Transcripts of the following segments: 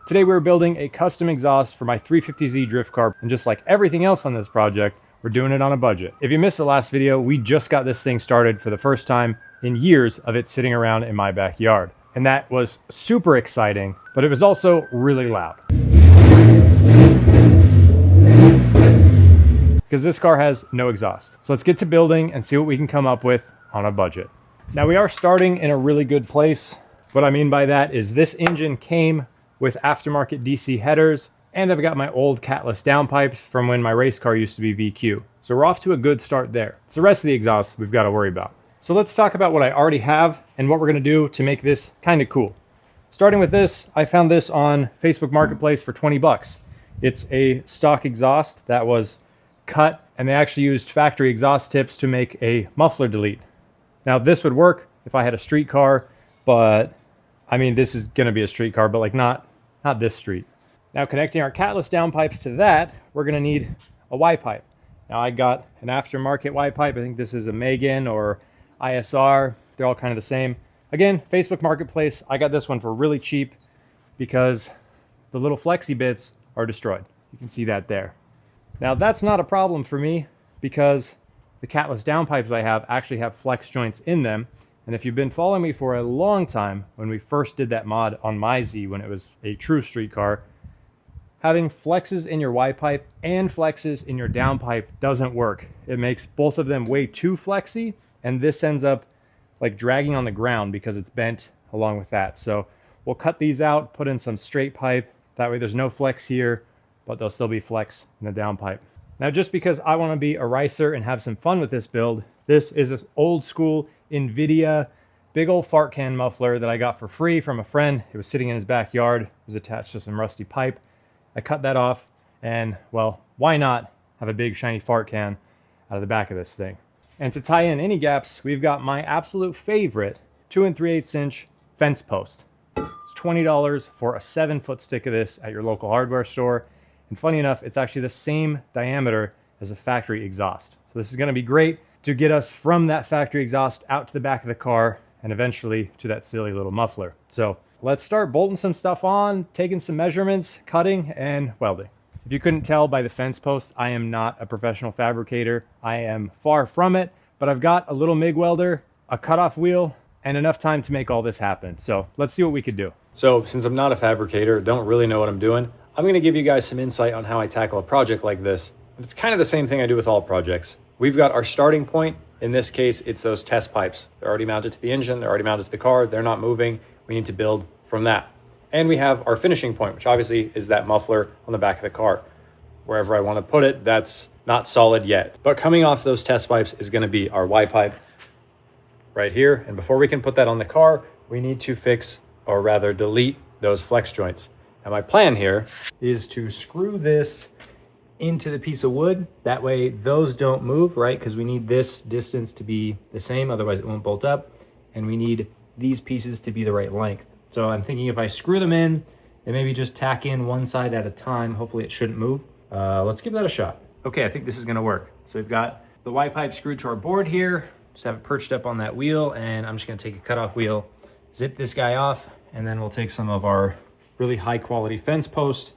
Today we're building a custom exhaust for my 350Z drift car, and just like everything else on this project, we're doing it on a budget. If you missed the last video, we just got this thing started for the first time in years of it sitting around in my backyard. And that was super exciting, but it was also really loud. Because this car has no exhaust. So let's get to building and see what we can come up with on a budget. Now we are starting in a really good place. What I mean by that is this engine came with aftermarket DC headers, and I've got my old catless downpipes from when my race car used to be VQ. So we're off to a good start there. It's the rest of the exhaust we've got to worry about. So let's talk about what I already have and what we're going to do to make this kind of cool. Starting with this, I found this on Facebook Marketplace for 20 bucks. It's a stock exhaust that was cut, and they actually used factory exhaust tips to make a muffler delete. Now this would work if I had a street car, but I mean, this is going to be a street car, but like not this street. Now connecting our catless downpipes to that, we're going to need a Y-pipe. Now I got an aftermarket Y-pipe. I think this is a Megan or ISR. They're all kind of the same. Again, Facebook Marketplace. I got this one for really cheap because the little flexi bits are destroyed. You can see that there. Now that's not a problem for me because the catless downpipes I have actually have flex joints in them. And if you've been following me for a long time, when we first did that mod on my Z when it was a true street car, having flexes in your Y-pipe and flexes in your downpipe doesn't work. It makes both of them way too flexy, and this ends up like dragging on the ground because it's bent along with that. So we'll cut these out, put in some straight pipe. That way there's no flex here, but there'll still be flex in the downpipe. Now, just because I want to be a racer and have some fun with this build, this is an old school NVIDIA big old fart can muffler that I got for free from a friend. It was sitting in his backyard. It was attached to some rusty pipe. I cut that off, and well, why not have a big shiny fart can out of the back of this thing? And to tie in any gaps, we've got my absolute favorite 2 3/8 inch fence post. It's $20 for a 7-foot stick of this at your local hardware store. And funny enough, it's actually the same diameter as a factory exhaust. So this is going to be great to get us from that factory exhaust out to the back of the car and eventually to that silly little muffler. So let's start bolting some stuff on, taking some measurements, cutting, and welding. If you couldn't tell by the fence post, I am not a professional fabricator. I am far from it, but I've got a little MIG welder, a cutoff wheel, and enough time to make all this happen. So let's see what we could do. So since I'm not a fabricator, don't really know what I'm doing, I'm going to give you guys some insight on how I tackle a project like this. It's kind of the same thing I do with all projects. We've got our starting point. In this case, it's those test pipes. They're already mounted to the engine. They're already mounted to the car. They're not moving. We need to build from that. And we have our finishing point, which obviously is that muffler on the back of the car. Wherever I want to put it, that's not solid yet. But coming off those test pipes is going to be our Y-pipe right here. And before we can put that on the car, we need to fix, or rather delete, those flex joints. Now my plan here is to screw this into the piece of wood. That way those don't move, right? Because we need this distance to be the same, otherwise it won't bolt up. And we need these pieces to be the right length. So I'm thinking if I screw them in and maybe just tack in one side at a time, hopefully it shouldn't move. Let's give that a shot. Okay, I think this is gonna work. So we've got the Y-pipe screwed to our board here. Just have it perched up on that wheel, and I'm just gonna take a cutoff wheel, zip this guy off, and then we'll take some of our really high quality fence post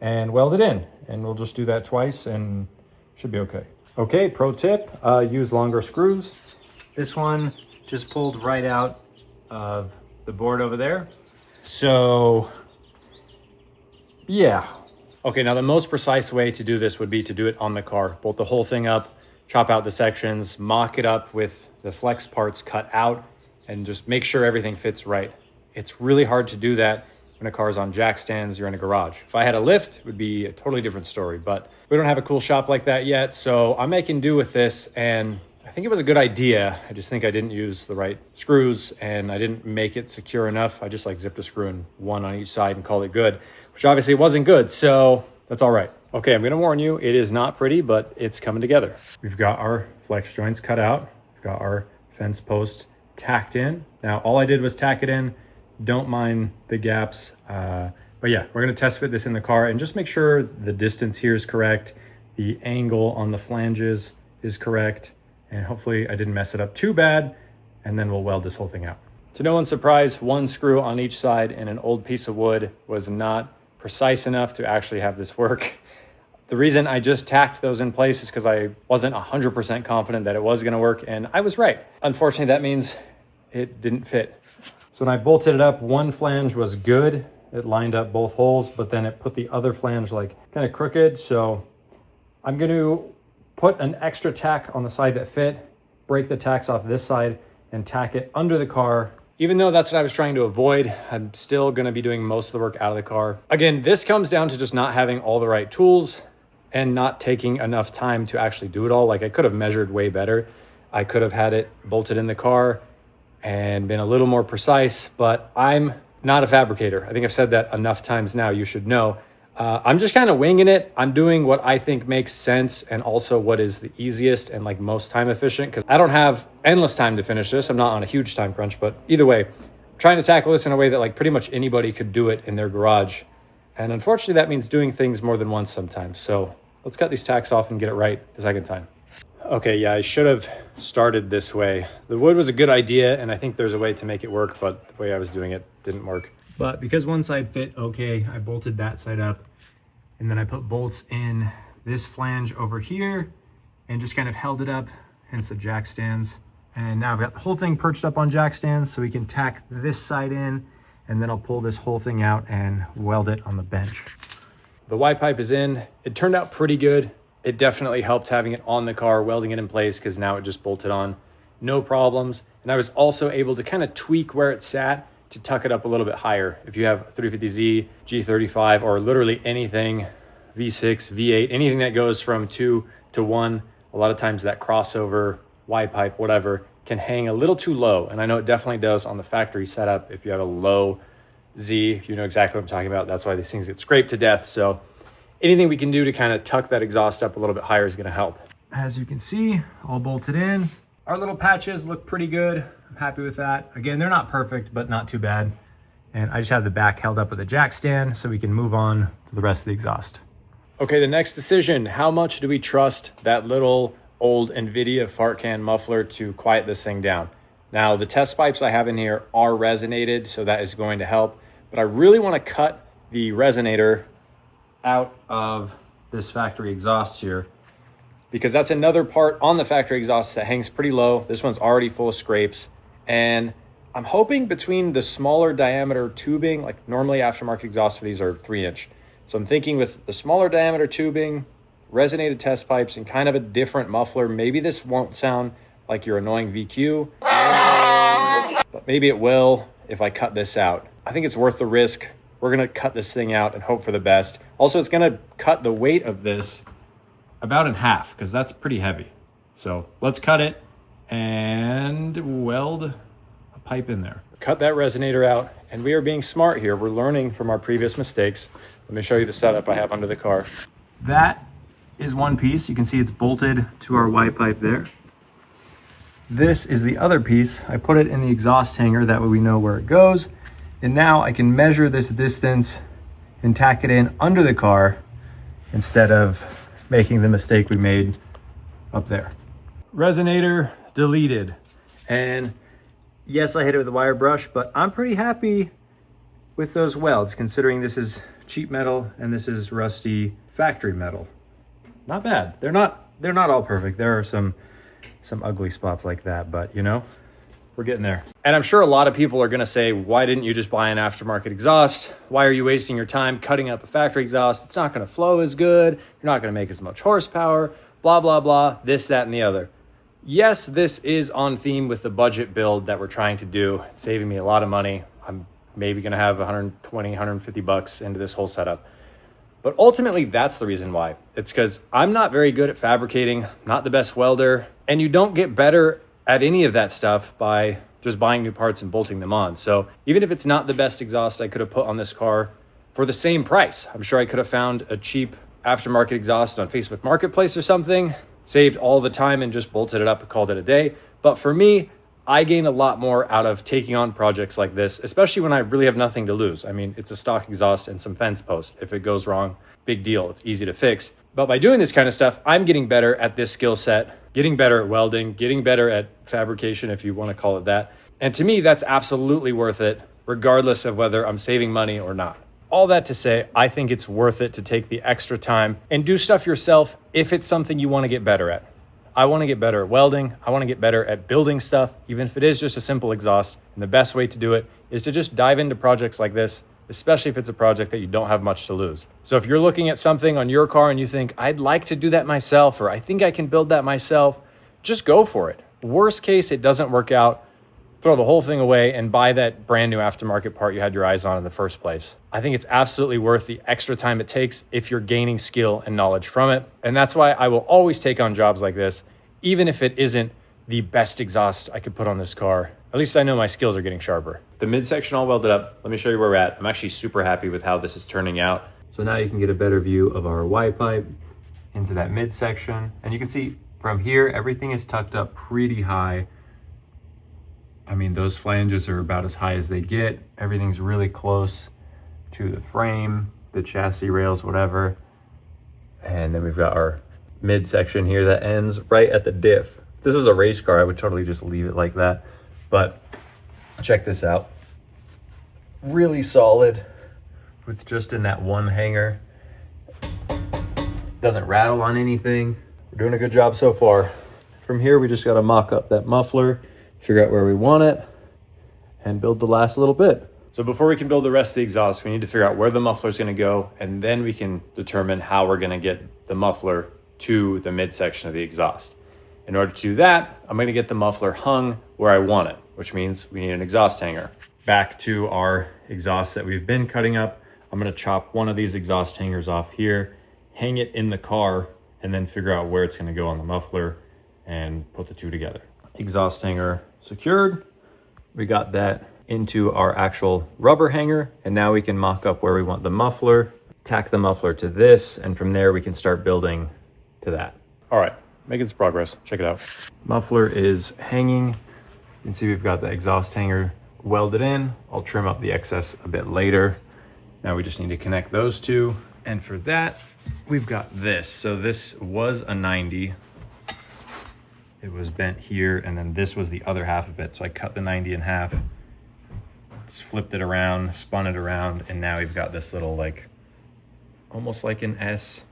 and weld it in. And we'll just do that twice and should be okay. Okay, pro tip, use longer screws. This one just pulled right out of the board over there. So yeah. Okay, now the most precise way to do this would be to do it on the car. Bolt the whole thing up, chop out the sections, mock it up with the flex parts cut out, and just make sure everything fits right. It's really hard to do that when a car's on jack stands, you're in a garage. If I had a lift, it would be a totally different story, but we don't have a cool shop like that yet, so I'm making do with this, and I think it was a good idea. I just think I didn't use the right screws, and I didn't make it secure enough. I just like zipped a screw in one on each side and called it good, which obviously wasn't good, so that's all right. Okay, I'm gonna warn you, it is not pretty, but it's coming together. We've got our flex joints cut out. We've got our fence post tacked in. Now, all I did was tack it in. Don't mind the gaps, but yeah, we're gonna test fit this in the car and just make sure the distance here is correct, the angle on the flanges is correct, and hopefully I didn't mess it up too bad, and then we'll weld this whole thing out. To no one's surprise, one screw on each side and an old piece of wood was not precise enough to actually have this work. The reason I just tacked those in place is because I wasn't 100% confident that it was going to work, and I was right. Unfortunately, that means it didn't fit. So when I bolted it up, one flange was good. It lined up both holes, but then it put the other flange like kind of crooked. So I'm going to put an extra tack on the side that fit, break the tacks off this side, and tack it under the car. Even though that's what I was trying to avoid, I'm still going to be doing most of the work out of the car. Again, this comes down to just not having all the right tools and not taking enough time to actually do it all. Like, I could have measured way better. I could have had it bolted in the car and been a little more precise, but I'm not a fabricator. I think I've said that enough times now, you should know. I'm just kind of winging it. I'm doing what I think makes sense and also what is the easiest and like most time efficient, because I don't have endless time to finish this. I'm not on a huge time crunch, but either way, I'm trying to tackle this in a way that like pretty much anybody could do it in their garage. And unfortunately, that means doing things more than once sometimes. So let's cut these tacks off and get it right the second time. Okay, yeah, I should have started this way. The wood was a good idea, and I think there's a way to make it work, but the way I was doing it didn't work. But because one side fit okay, I bolted that side up, and then I put bolts in this flange over here and just kind of held it up, hence the jack stands. And now I've got the whole thing perched up on jack stands, so we can tack this side in, and then I'll pull this whole thing out and weld it on the bench. The Y-pipe is in. It turned out pretty good. It definitely helped having it on the car, welding it in place, because now it just bolted on, no problems. And I was also able to kind of tweak where it sat to tuck it up a little bit higher. If you have 350Z, G35, or literally anything, V6, V8, anything that goes from 2 to 1, a lot of times that crossover, Y-pipe, whatever, can hang a little too low. And I know it definitely does on the factory setup. If you have a low Z, you know exactly what I'm talking about. That's why these things get scraped to death. So anything we can do to kind of tuck that exhaust up a little bit higher is going to help. As you can see, all bolted in. Our little patches look pretty good. I'm happy with that. Again, they're not perfect, but not too bad. And I just have the back held up with a jack stand so we can move on to the rest of the exhaust. Okay, the next decision, how much do we trust that little old NVIDIA fart can muffler to quiet this thing down? Now, the test pipes I have in here are resonated, so that is going to help. But I really want to cut the resonator out of this factory exhaust here, because that's another part on the factory exhaust that hangs pretty low. This one's already full of scrapes, and I'm hoping between the smaller diameter tubing, like normally aftermarket exhausts for these are 3-inch. So I'm thinking with the smaller diameter tubing, resonated test pipes, and kind of a different muffler, maybe this won't sound like your annoying VQ, but maybe it will if I cut this out. I think it's worth the risk. We're gonna cut this thing out and hope for the best. Also, it's gonna cut the weight of this about in half, because that's pretty heavy. So let's cut it and weld a pipe in there. Cut that resonator out, and we are being smart here. We're learning from our previous mistakes. Let me show you the setup I have under the car. That is one piece. You can see it's bolted to our Y-pipe there. This is the other piece. I put it in the exhaust hanger, that way we know where it goes. And now I can measure this distance and tack it in under the car instead of making the mistake we made up there. Resonator deleted. And yes, I hit it with a wire brush, but I'm pretty happy with those welds, considering this is cheap metal and this is rusty factory metal. Not bad. They're not all perfect. There are some ugly spots like that, but you know, we're getting there. And I'm sure a lot of people are gonna say, why didn't you just buy an aftermarket exhaust? Why are you wasting your time cutting up a factory exhaust? It's not gonna flow as good. You're not gonna make as much horsepower, blah, blah, blah, this, that, and the other. Yes, this is on theme with the budget build that we're trying to do. It's saving me a lot of money. I'm maybe gonna have 120, 150 bucks into this whole setup. But ultimately, that's the reason why. It's because I'm not very good at fabricating, not the best welder, and you don't get better at any of that stuff by just buying new parts and bolting them on. So even if it's not the best exhaust I could have put on this car for the same price, I'm sure I could have found a cheap aftermarket exhaust on Facebook Marketplace or something, saved all the time and just bolted it up and called it a day. But for me, I gain a lot more out of taking on projects like this, especially when I really have nothing to lose. I mean, it's a stock exhaust and some fence post. If it goes wrong, big deal. It's easy to fix. But by doing this kind of stuff, I'm getting better at this skill set, getting better at welding, getting better at fabrication, if you want to call it that. And to me, that's absolutely worth it, regardless of whether I'm saving money or not. all that to say, I think it's worth it to take the extra time and do stuff yourself if it's something you want to get better at. I want to get better at welding. I want to get better at building stuff, even if it is just a simple exhaust. And the best way to do it is to just dive into projects like this, especially if it's a project that you don't have much to lose. So if you're looking at something on your car and you think, I'd like to do that myself, or I think I can build that myself, just go for it. Worst case, it doesn't work out. Throw the whole thing away and buy that brand new aftermarket part you had your eyes on in the first place. I think it's absolutely worth the extra time it takes if you're gaining skill and knowledge from it. And that's why I will always take on jobs like this, even if it isn't the best exhaust I could put on this car. At least I know my skills are getting sharper. The midsection all welded up. Let me show you where we're at. I'm actually super happy with how this is turning out. So now you can get a better view of our Y-pipe into that midsection. And you can see from here, everything is tucked up pretty high. I mean, those flanges are about as high as they get. Everything's really close to the frame, the chassis rails, whatever. And then we've got our midsection here that ends right at the diff. If this was a race car, I would totally just leave it like that. But check this out. Really solid with just in that one hanger. Doesn't rattle on anything. We're doing a good job so far. From here, we just got to mock up that muffler, figure out where we want it, and build the last little bit. So before we can build the rest of the exhaust, we need to figure out where the muffler is going to go, and then we can determine how we're going to get the muffler to the midsection of the exhaust. In order to do that, I'm going to get the muffler hung where I want it, which means we need an exhaust hanger. Back to our exhaust that we've been cutting up, I'm going to chop one of these exhaust hangers off here, hang it in the car, and then figure out where it's going to go on the muffler and put the two together. Exhaust hanger secured. We got that into our actual rubber hanger, and now we can mock up where we want the muffler, tack the muffler to this, and from there we can start building to that. All right, making some progress. Check it out. Muffler is hanging. You can see we've got the exhaust hanger welded in. I'll trim up the excess a bit later. Now we just need to connect those two. And for that, we've got this. So this was a 90. It was bent here, and then this was the other half of it. So I cut the 90 in half, just flipped it around, spun it around, and now we've got this little, like, almost like an S.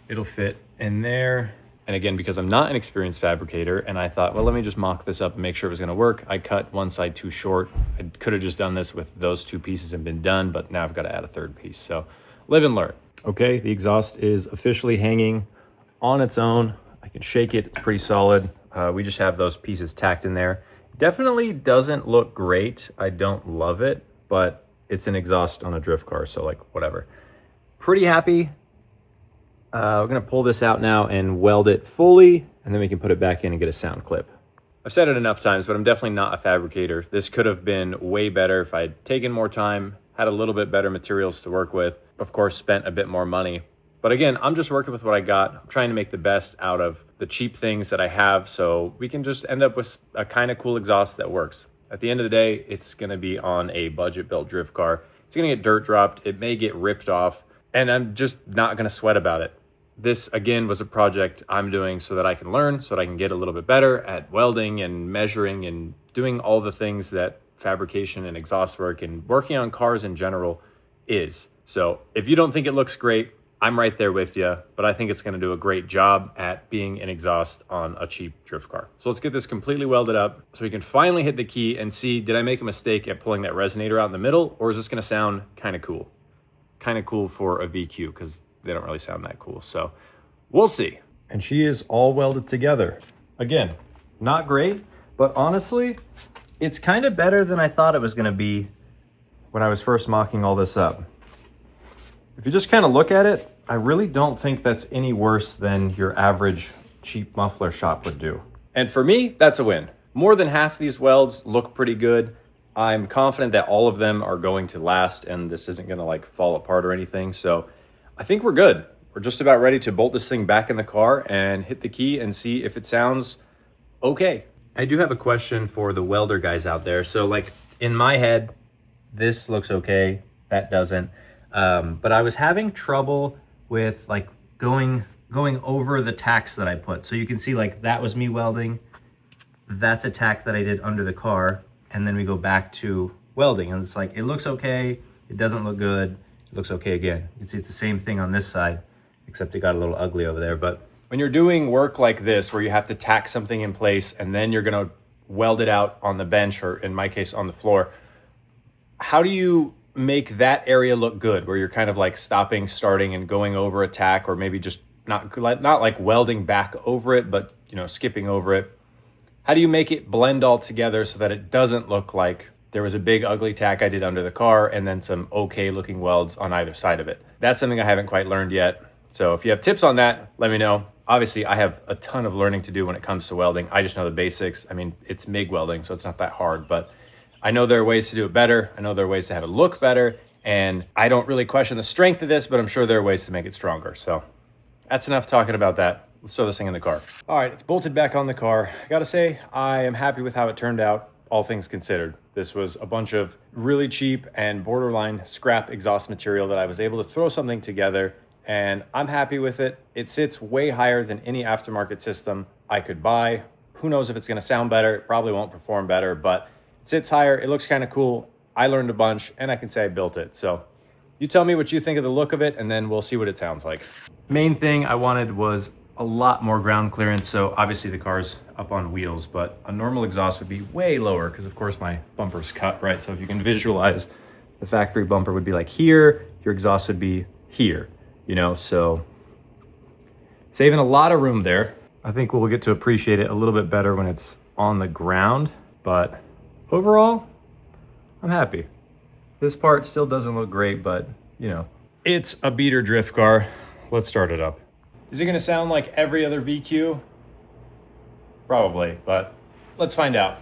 It'll fit in there. And again, because I'm not an experienced fabricator, and I thought, well, let me just mock this up and make sure it was gonna work, I cut one side too short. I could have just done this with those two pieces and been done, but now I've got to add a third piece. So live and learn. Okay, the exhaust is officially hanging on its own. I can shake it, it's pretty solid. We just have those pieces tacked in there. Definitely doesn't look great. I don't love it, but it's an exhaust on a drift car, so like whatever. Pretty happy. We're gonna pull this out now and weld it fully, and then we can put it back in and get a sound clip. I've said it enough times, but I'm definitely not a fabricator. This could have been way better if I'd taken more time, had a little bit better materials to work with, of course, spent a bit more money. But again, I'm just working with what I got. I'm trying to make the best out of the cheap things that I have so we can just end up with a kind of cool exhaust that works. At the end of the day, it's gonna be on a budget built drift car. It's gonna get dirt dropped, it may get ripped off, and I'm just not gonna sweat about it. This, again, was a project I'm doing so that I can learn, so that I can get a little bit better at welding and measuring and doing all the things that fabrication and exhaust work and working on cars in general is. So if you don't think it looks great, I'm right there with you, but I think it's gonna do a great job at being an exhaust on a cheap drift car. So let's get this completely welded up so we can finally hit the key and see, did I make a mistake at pulling that resonator out in the middle, or is this gonna sound kind of cool? Kind of cool for a VQ, because they don't really sound that cool. So we'll see. And she is all welded together. Again, not great, but honestly, it's kind of better than I thought it was gonna be when I was first mocking all this up. If you just kind of look at it, I really don't think that's any worse than your average cheap muffler shop would do. And for me, that's a win. More than half of these welds look pretty good. I'm confident that all of them are going to last and this isn't gonna like fall apart or anything. So I think we're good. We're just about ready to bolt this thing back in the car and hit the key and see if it sounds okay. I do have a question for the welder guys out there. So like in my head, this looks okay, that doesn't. But I was having trouble with like going over the tacks that I put. So you can see like that was me welding. That's a tack that I did under the car. And then we go back to welding and it's like, it looks okay. It doesn't look good. it looks okay again. You can see it's the same thing on this side, except it got a little ugly over there. But when you're doing work like this, where you have to tack something in place and then you're gonna weld it out on the bench, or in my case, on the floor, how do you make that area look good, where you're kind of like stopping, starting, and going over a tack, or maybe just not like welding back over it, but you know, skipping over it? How do you make it blend all together so that it doesn't look like there was a big ugly tack I did under the car and then some okay looking welds on either side of it? That's something I haven't quite learned yet. So if you have tips on that, let me know. Obviously, I have a ton of learning to do when it comes to welding. I just know the basics. I mean, it's MIG welding, so it's not that hard, but I know there are ways to do it better. I know there are ways to have it look better, and I don't really question the strength of this, but I'm sure there are ways to make it stronger. So that's enough talking about that. Let's throw this thing in the car. All right, it's bolted back on the car. I gotta say, I am happy with how it turned out, all things considered. This was a bunch of really cheap and borderline scrap exhaust material that I was able to throw something together, and I'm happy with it. It sits way higher than any aftermarket system I could buy. Who knows if it's gonna sound better? It probably won't perform better, but it sits higher, it looks kind of cool. I learned a bunch, and I can say I built it. So you tell me what you think of the look of it, and then we'll see what it sounds like. Main thing I wanted was a lot more ground clearance. So obviously the car's up on wheels, but a normal exhaust would be way lower because of course my bumper's cut, right? So if you can visualize, the factory bumper would be like here, your exhaust would be here, you know, so saving a lot of room there. I think we'll get to appreciate it a little bit better when it's on the ground, but overall, I'm happy. This part still doesn't look great, but you know, it's a beater drift car. Let's start it up. Is it gonna sound like every other VQ? Probably, but let's find out.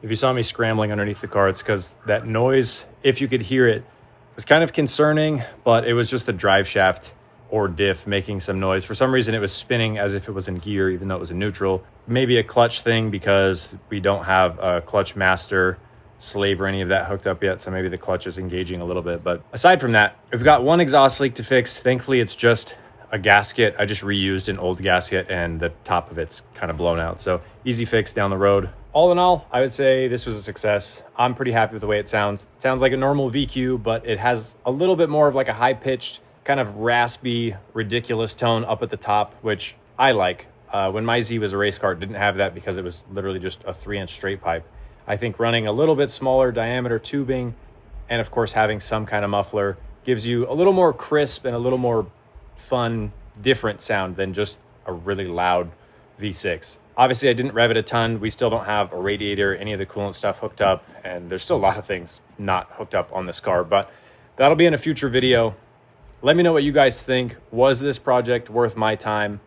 If you saw me scrambling underneath the car, it's because that noise, if you could hear it, was kind of concerning, but it was just the drive shaft or diff making some noise. For some reason, it was spinning as if it was in gear, even though it was in neutral. Maybe a clutch thing because we don't have a clutch master, slave, or any of that hooked up yet, so maybe the clutch is engaging a little bit. But aside from that, we've got one exhaust leak to fix. Thankfully, it's just a gasket. I just reused an old gasket and the top of it's kind of blown out. So easy fix down the road. All in all, I would say this was a success. I'm pretty happy with the way it sounds. It sounds like a normal VQ, but it has a little bit more of like a high-pitched, kind of raspy, ridiculous tone up at the top, which I like. When my Z was a race car, it didn't have that because it was literally just a 3-inch straight pipe. I think running a little bit smaller diameter tubing, and of course having some kind of muffler, gives you a little more crisp and a little more fun, different sound than just a really loud V6. Obviously, I didn't rev it a ton. We still don't have a radiator, any of the coolant stuff hooked up, and there's still a lot of things not hooked up on this car, but that'll be in a future video. Let me know what you guys think. Was this project worth my time?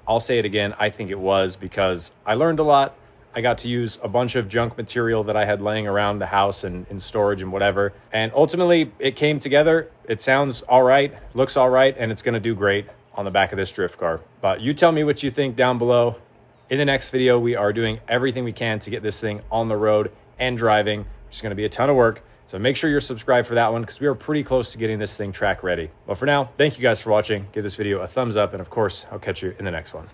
I'll say it again, I think it was, because I learned a lot. I got to use a bunch of junk material that I had laying around the house and in storage and whatever, and ultimately it came together. It sounds all right, looks all right, and it's gonna do great on the back of this drift car. But you tell me what you think down below. In the next video, we are doing everything we can to get this thing on the road and driving, which is going to be a ton of work. So make sure you're subscribed for that one because we are pretty close to getting this thing track ready. But for now, thank you guys for watching. Give this video a thumbs up, and of course, I'll catch you in the next one.